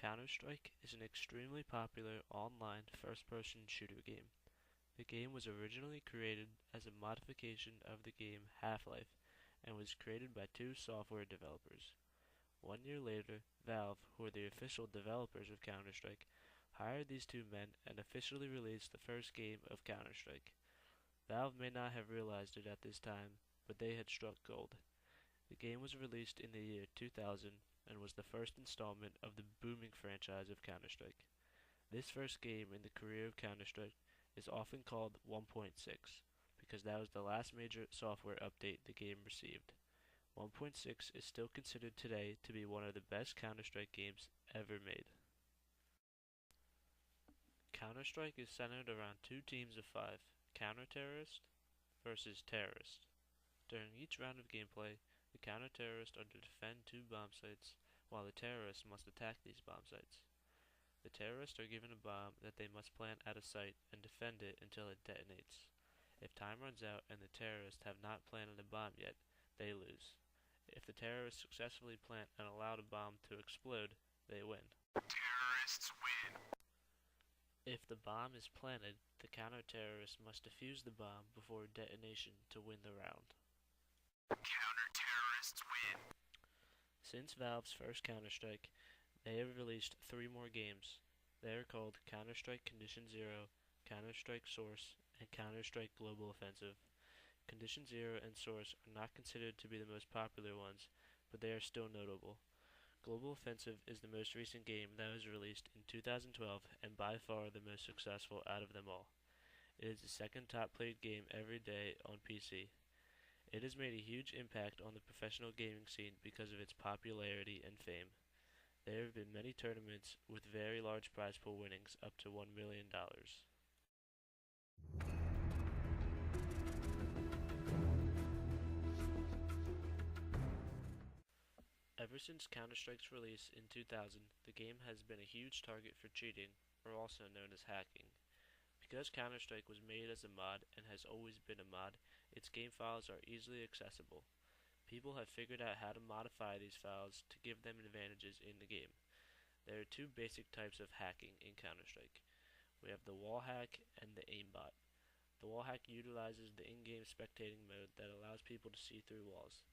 Counter-Strike is an extremely popular online first-person shooter game. The game was originally created as a modification of the game Half-Life and was created by two software developers. 1 year later, Valve, who are the official developers of Counter-Strike, hired these two men and officially released the first game of Counter-Strike. Valve may not have realized it at this time, but they had struck gold. The game was released in the year 2000 and was the first installment of the booming franchise of Counter-Strike. This first game in the career of Counter-Strike is often called 1.6 because that was the last major software update the game received. 1.6 is still considered today to be one of the best Counter-Strike games ever made. Counter-Strike is centered around two teams of 5, Counter-Terrorist versus Terrorist. During each round of gameplay, the counter-terrorists are to defend two bomb sites, while the terrorists must attack these bomb sites. The terrorists are given a bomb that they must plant at a site and defend it until it detonates. If time runs out and the terrorists have not planted a bomb yet, they lose. If the terrorists successfully plant and allow the bomb to explode, they win. Terrorists win. If the bomb is planted, the counter-terrorists must defuse the bomb before detonation to win the round. Counter-terrorists win. Since Valve's first Counter-Strike, they have released 3 more games. They are called Counter-Strike Condition Zero, Counter-Strike Source, and Counter-Strike Global Offensive. Condition Zero and Source are not considered to be the most popular ones, but they are still notable. Global Offensive is the most recent game that was released in 2012 and by far the most successful out of them all. It is the second top played game every day on PC. It has made a huge impact on the professional gaming scene because of its popularity and fame. There have been many tournaments with very large prize pool winnings up to $1 million. Ever since Counter-Strike's release in 2000, the game has been a huge target for cheating, or also known as hacking. Because Counter-Strike was made as a mod and has always been a mod, its game files are easily accessible. People have figured out how to modify these files to give them advantages in the game. There are 2 basic types of hacking in Counter-Strike. We have the wall hack and the aimbot. The wall hack utilizes the in-game spectating mode that allows people to see through walls.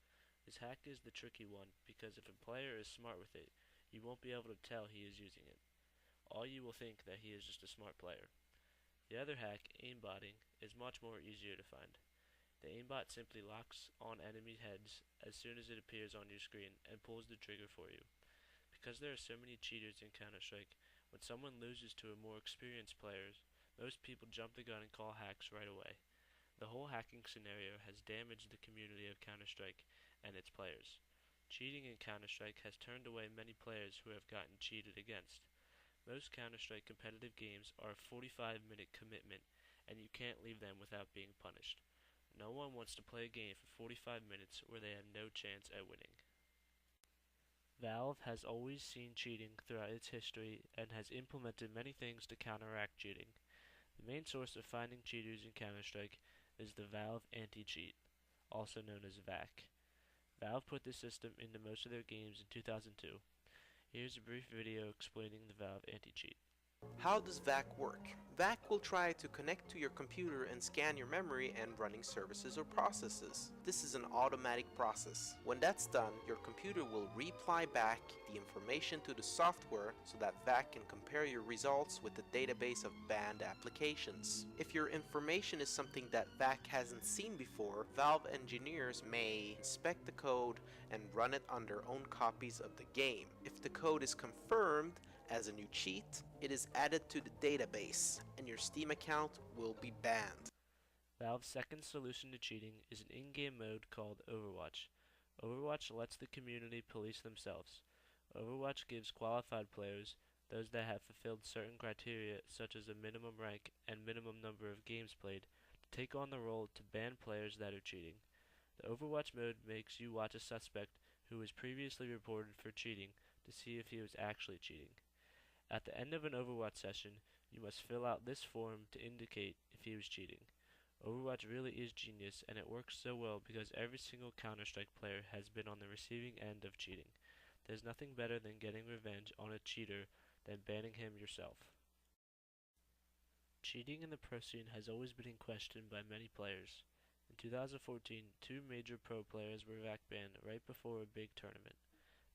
This hack is the tricky one because if a player is smart with it, you won't be able to tell he is using it. All you will think that he is just a smart player. The other hack, aimbotting, is much more easier to find. The aimbot simply locks on enemy heads as soon as it appears on your screen and pulls the trigger for you. Because there are so many cheaters in Counter-Strike, when someone loses to a more experienced player, most people jump the gun and call hacks right away. The whole hacking scenario has damaged the community of Counter-Strike and its players. Cheating in Counter-Strike has turned away many players who have gotten cheated against. Most Counter-Strike competitive games are a 45-minute commitment, and you can't leave them without being punished. No one wants to play a game for 45 minutes where they have no chance at winning. Valve has always seen cheating throughout its history and has implemented many things to counteract cheating. The main source of finding cheaters in Counter-Strike is the Valve Anti-Cheat, also known as VAC. Valve put this system into most of their games in 2002. Here's a brief video explaining the Valve Anti-Cheat. How does VAC work? VAC will try to connect to your computer and scan your memory and running services or processes. This is an automatic process. When that's done, your computer will reply back the information to the software so that VAC can compare your results with the database of banned applications. If your information is something that VAC hasn't seen before, Valve engineers may inspect the code and run it on their own copies of the game. If the code is confirmed as a new cheat, it is added to the database, and your Steam account will be banned. Valve's second solution to cheating is an in-game mode called Overwatch. Overwatch lets the community police themselves. Overwatch gives qualified players, those that have fulfilled certain criteria such as a minimum rank and minimum number of games played, to take on the role to ban players that are cheating. The Overwatch mode makes you watch a suspect who was previously reported for cheating to see if he was actually cheating. At the end of an Overwatch session, you must fill out this form to indicate if he was cheating. Overwatch really is genius, and it works so well because every single Counter-Strike player has been on the receiving end of cheating. There's nothing better than getting revenge on a cheater than banning him yourself. Cheating in the pro scene has always been in question by many players. In 2014, two major pro players were VAC banned right before a big tournament.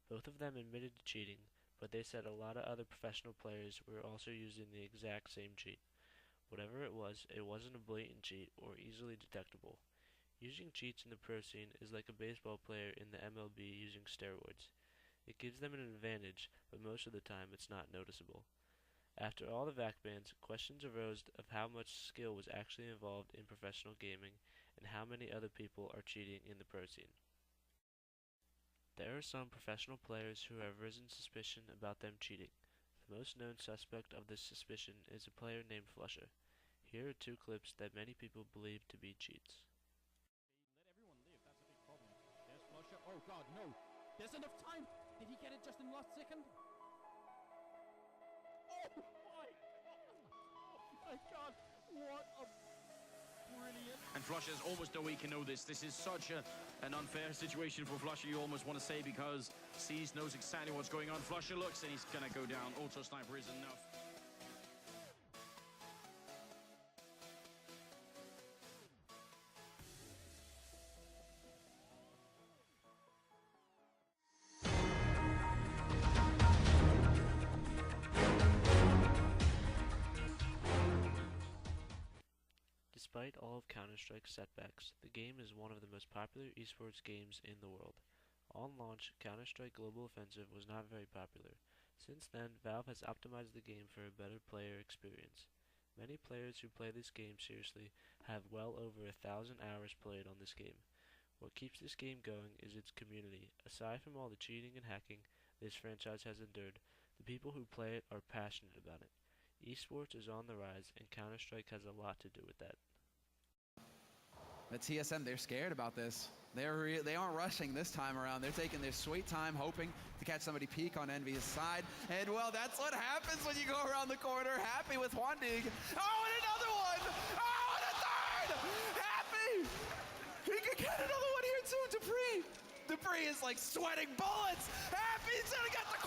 Both of them admitted to cheating, but they said a lot of other professional players were also using the exact same cheat. Whatever it wasn't a blatant cheat or easily detectable. Using cheats in the pro scene is like a baseball player in the MLB using steroids. It gives them an advantage, but most of the time it's not noticeable. After all the VAC bans, questions arose of how much skill was actually involved in professional gaming and how many other people are cheating in the pro scene. There are some professional players who have risen suspicion about them cheating. The most known suspect of this suspicion is a player named Flusha. Here are two clips that many people believe to be cheats. Let everyone live, that's a big problem. There's Flusha. Oh god, no! There's enough time! Did he get it just in the last second? Oh my god! What a brilliant... And Flusha is almost no way he can know this. This is such an unfair situation for Flusha, you almost want to say, because Seas knows exactly what's going on. Flusha looks and he's gonna go down. Auto Sniper is enough. Despite all of Counter-Strike's setbacks, the game is one of the most popular esports games in the world. On launch, Counter-Strike Global Offensive was not very popular. Since then, Valve has optimized the game for a better player experience. Many players who play this game seriously have well over 1,000 hours played on this game. What keeps this game going is its community. Aside from all the cheating and hacking this franchise has endured, the people who play it are passionate about it. Esports is on the rise, and Counter-Strike has a lot to do with that. The TSM, they're scared about this. They aren't rushing this time around. They're taking their sweet time, hoping to catch somebody peek on Envy's side. And well, that's what happens when you go around the corner. Happy with Hwandig. Oh, and another one! Oh, and a third! Happy! He could get another one here too, Dupree! Dupree is like sweating bullets! Happy's gonna get the